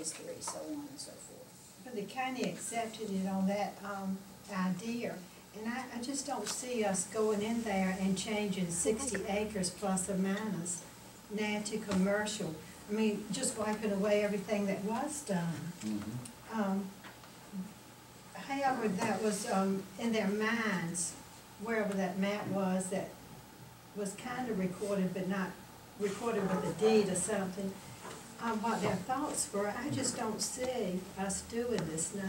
phase 3, so on and so forth. But the county accepted it on that idea, and I just don't see us going in there and changing 60 acres plus or minus now to commercial. I mean, just wiping away everything that was done. However, that was in their minds, wherever that map was, that was kind of recorded, but not recorded with a deed or something, what their thoughts were. I just don't see us doing this now.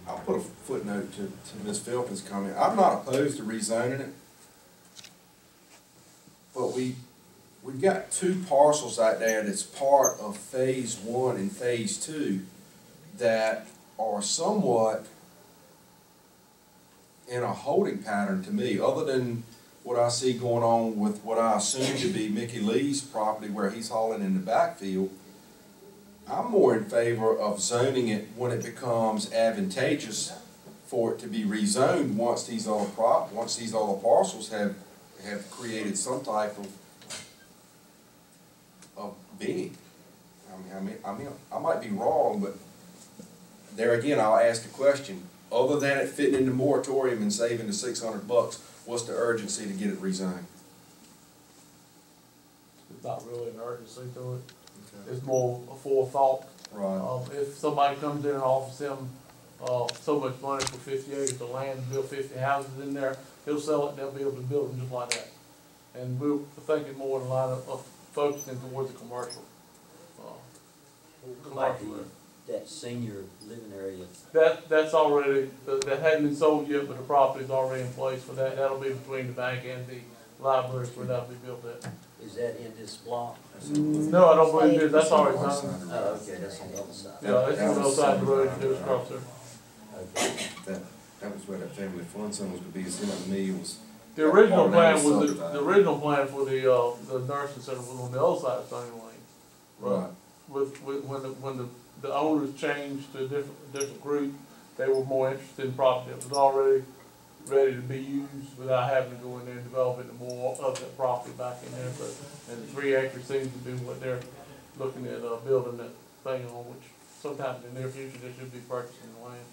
I'll put a footnote to Ms. Felton's comment. I'm not opposed to rezoning it, but we've got 2 parcels out there that's part of phase 1 and phase 2 that are somewhat in a holding pattern to me, other than what I see going on with what I assume to be Mickey Lee's property where he's hauling in the backfield. I'm more in favor of zoning it when it becomes advantageous for it to be rezoned once these other parcels have created some type of being. I mean, I might be wrong, but there again, I'll ask the question: other than it fitting in the moratorium and saving the $600, what's the urgency to get it rezoned? It's not really an urgency to it. Okay. It's more a forethought. Right. If somebody comes in and offers him so much money for 50 acres of land to build 50 houses in there, he'll sell it and they'll be able to build them just like that. And we're thinking more in the line of focusing towards the commercial. That senior living area. That's already, that hadn't been sold yet, but the property's already in place for that. That'll be between the bank and the library where that'll be built at. Is that in this block? No, I don't believe it is. That's already done. Oh, okay, that's on the other side. Yeah, it's on the other side of the road, it goes across there. Okay. That was where that family fun zone was going to be. It seemed like to me it was. The original plan was the original plan for the nursing center was on the other side of Stony Lane. Right. When the owners changed to a different group, they were more interested in property that was already ready to be used without having to go in there and develop it more of that property back in there. So, and the 3 acres seems to be what they're looking at building that thing on, which sometimes in the near future they should be purchasing the land.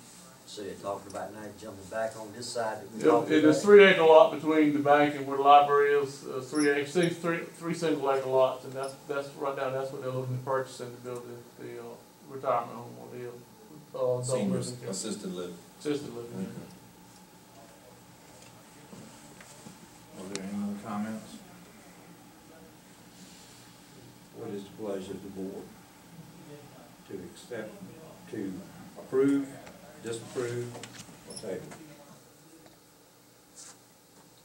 So you're talking about now jumping back on this side? It is 3 acre lot between the bank and where the library is. 3 acres, three single acre lots, and that's right down. That's what they're looking to purchase and to build the retirement home or the seniors assisted living. Assisted living. Okay. Are there any more comments? What is the pleasure of the board? To accept, to approve, disapprove, or table?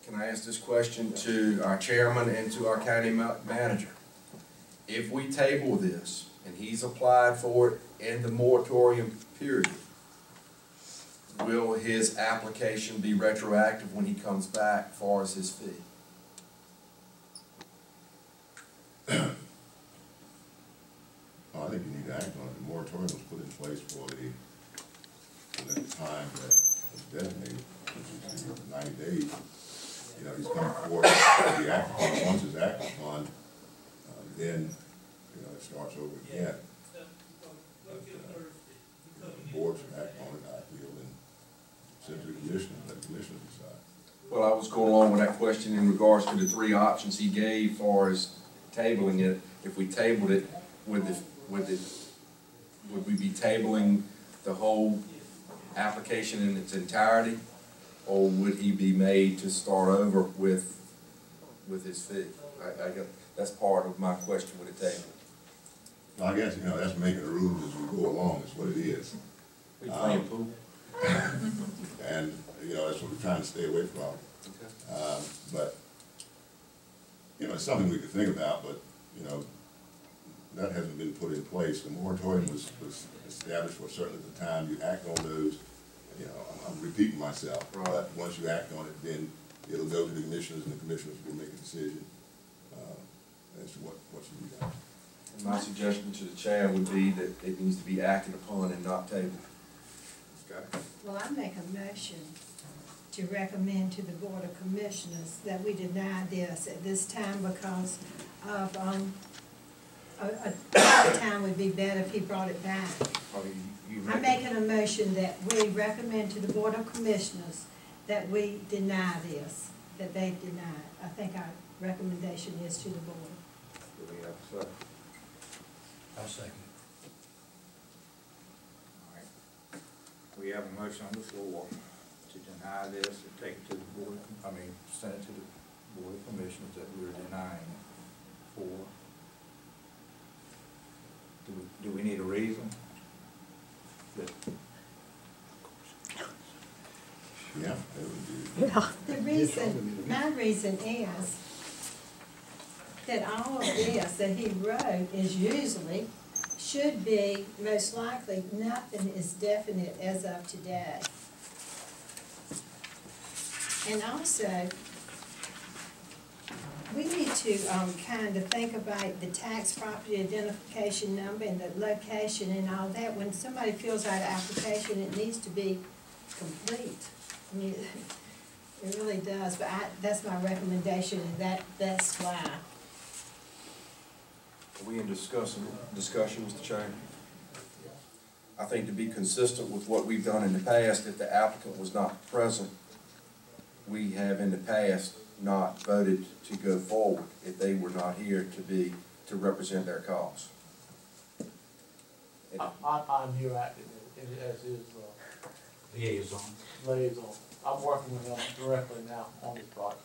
Can I ask this question to our chairman and to our county manager? If we table this and he's applied for it in the moratorium period, will his application be retroactive when he comes back as far as his fee? I think you need to act on it. The moratorium was put in place for the time that was designated, which is 90 days. You know, he's come forward, the act, once it's acted upon, then, you know, it starts over again. But, you know, the board should act on it, I feel, and send to the commissioners, let the commissioners decide. Well, I was going along with that question in regards to the 3 options he gave as far as tabling it. If we tabled it, would we be tabling the whole application in its entirety, or would he be made to start over with his fee? I guess that's part of my question with the table. Well, I guess, you know, that's making the rules as we go along, is what it is. We playing pool. And, you know, that's what we're trying to stay away from. Okay. But, you know, it's something we could think about, but, you know, that hasn't been put in place. The moratorium was established for a certain time. You act on those, you know, I'm repeating myself, right. But once you act on it, then it'll go to the commissioners, and the commissioners will make a decision as to what should be done. And my suggestion to the chair would be that it needs to be acted upon and not tabled. Okay. Well, I make a motion to recommend to the Board of Commissioners that we deny this at this time because of a time would be better if he brought it back. Or you I'm making a motion that we recommend to the Board of Commissioners that we deny this, that they deny it. I think our recommendation is to the board. Do we have a second? I'll second. All right. We have a motion on the floor to deny this and take it to the board, send it to the Board of Commissioners that we're denying it for. Do we need a reason? That- Yeah, that would be. The reason, my reason is that all of this that he wrote is usually, should be, most likely, nothing is definite as of today. And also, we need to, kind of think about the tax property identification number and the location and all that. When somebody fills out an application, it needs to be complete. I mean, it really does, but that's my recommendation, and that's why. Are we in discussion, Mr. Chairman? I think to be consistent with what we've done in the past, if the applicant was not present, we have in the past not voted to go forward if they were not here to represent their cause. I'm here acting as his, liaison. I'm working with him directly now on this project.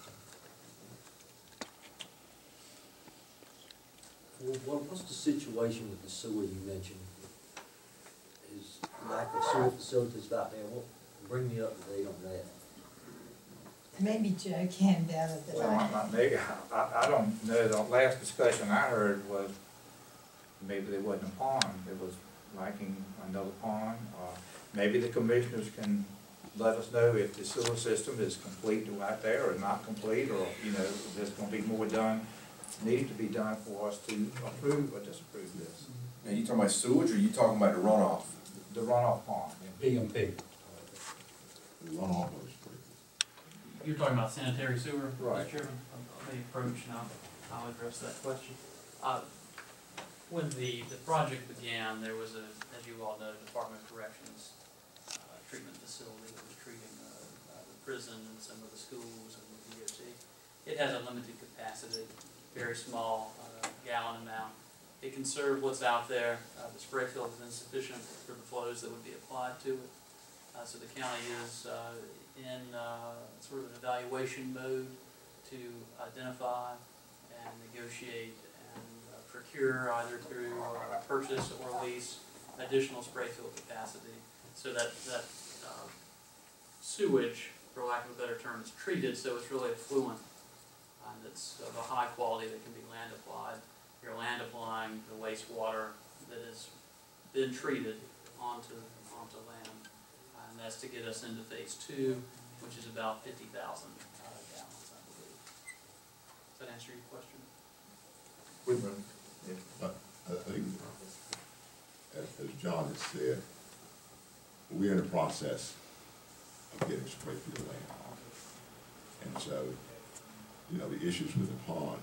What's the situation with the sewer you mentioned? Is lack of sewer facilities out there, bring me up to date on that. Maybe Joe can better than Well, maybe, I don't know, the last discussion I heard was maybe there wasn't a pond, it was lacking another pond, or maybe the commissioners can let us know if the sewer system is complete right there or not complete, or, if there's gonna be more needed to be done for us to approve or disapprove this. Now, you talking about sewage, or you talking about the runoff? The runoff pond. PMP. Runoff of the street. You're talking about sanitary sewer, Right. Mr. Chairman? The approach, and I'll address that question. When the project began, there was as you all know, Department of Corrections treatment facility that was treating the prison and some of the schools and the DOT. It has a limited capacity, very small gallon amount. It can serve what's out there. The spray field is insufficient for the flows that would be applied to it. So the county is in sort of an evaluation mode to identify and negotiate and procure either through purchase or lease additional spray field capacity, so that sewage, for lack of a better term, is treated, so it's really effluent and it's of a high quality that can be land applied. You're land applying the wastewater that has been treated onto land. And that's to get us into phase 2, which is about 50,000 gallons, I believe. Does that answer your question? But I think, as John has said, we're in the process of getting straight through the land. And so, the issues with the pond,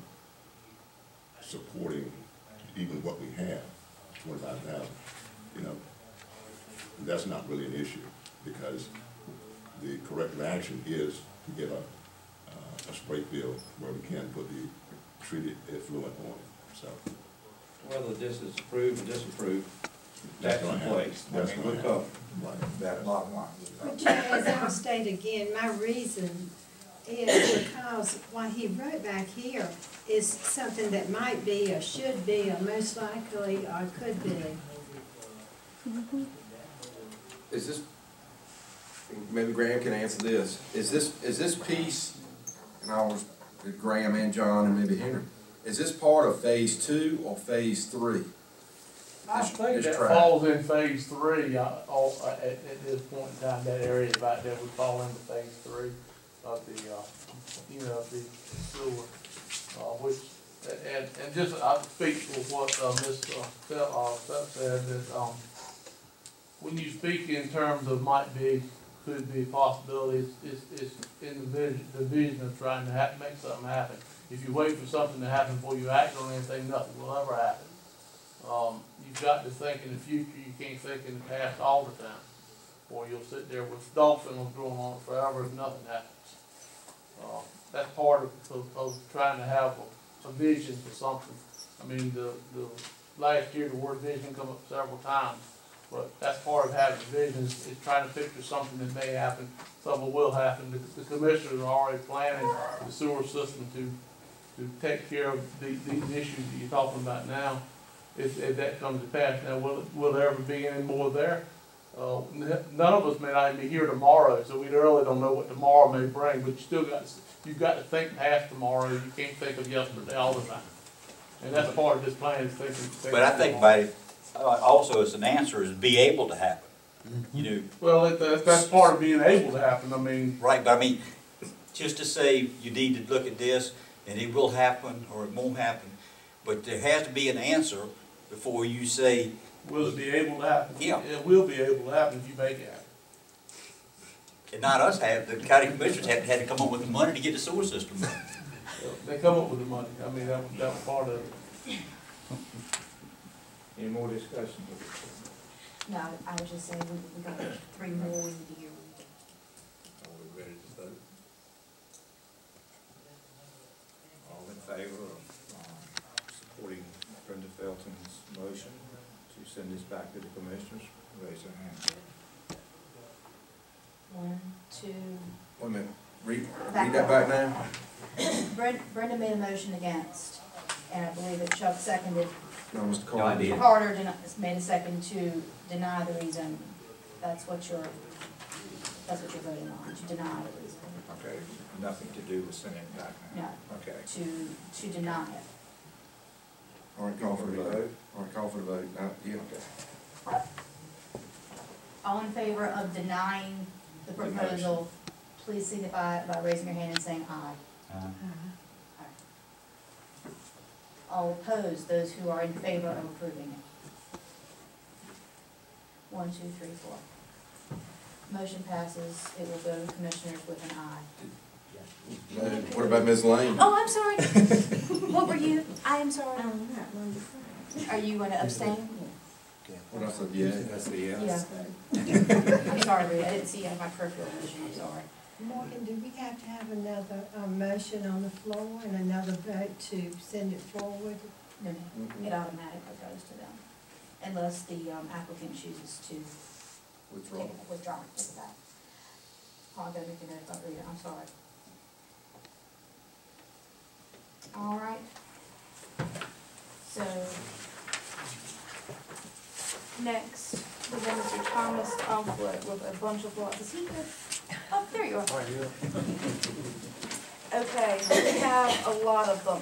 supporting even what we have, 25,000, that's not really an issue, because the corrective action is to get a spray field where we can put the treated effluent on it, so. Whether this is approved or disapproved, That's that's in gonna happen. place. That's We're gonna covered. happen. Right. That bottom line. But Joe, as I'll state again, my reason is because what he wrote back here is something that might be or should be or most likely or could be. Is this, maybe Graham can answer this, is this piece, and I was, Graham and John and maybe Henry, is this part of phase 2 or phase 3? I think This that track. falls in phase 3, at this point in time, that area right there would fall into phase 3 of the, the sewer, which, and just, I speak with what, Mr. Felton said, that, when you speak in terms of could be possibilities, it's in the vision of trying to make something happen. If you wait for something to happen before you act on anything, nothing will ever happen. You've got to think in the future, you can't think in the past all the time. Or you'll sit there with dolphins growing on it forever if nothing happens. That's part of trying to have a vision for something. I mean, the last year the word vision come up several times, but that's part of having a vision is trying to picture something that may happen, something will happen. The commissioners are already planning the sewer system to take care of these issues that you're talking about now. If that comes to pass, now will there ever be any more there? None of us may not even be here tomorrow, so we really don't know what tomorrow may bring. But you've got to think past tomorrow. You can't think of yesterday all the time, and that's part of this plan is thinking. But I think by also as an answer is be able to happen. You know. Well, that's part of being able to happen. I mean. Right, but I mean, just to say you need to look at this and it will happen or it won't happen, but there has to be an answer before you say. Will it be able to happen? Yeah. It will be able to happen if you make it happen. And not us the county commissioners had to come up with the money to get the sewer system done. They come up with the money. I mean, that was part of it. Any more discussion? No, I would just say we got 3 more we need to hear. Are we ready to vote? All in favor of supporting Brenda Felton's motion to send this back to the commissioners, raise their hand. 1, 2. Wait a minute, read Back that up. back now. Brenda made a motion against, and I believe that Chuck seconded. No, Mr. No, I Carter. did. Carter made a second to deny the rezoning. That's what you're voting on, to deny the rezoning. Okay, nothing to do with sending it back now? No, Okay. to deny it. All right, call for the vote. All right, call for the vote. Yeah. Okay. All in favor of denying the proposal, please signify by raising your hand and saying aye. All opposed, those who are in favor of approving it. 1, 2, 3, 4. Motion passes. It will go to commissioners with an aye. What about Ms. Lane? Oh, I'm sorry. What were you? I am sorry. Are you going to abstain? What I said, yeah. That's the yes. Yeah. I'm sorry, Rita. I didn't see you on my peripheral vision. I'm sorry. Morgan, do we have to have another motion on the floor and another vote to send it forward? No, it automatically goes to them, unless the applicant chooses to withdraw it. Take it back. I'll go make a note about Rita. I'm sorry. All right. So, next, we're going to see Thomas Conflict with a bunch of lots. Is he here? Oh, there you are. Okay, we have a lot of them.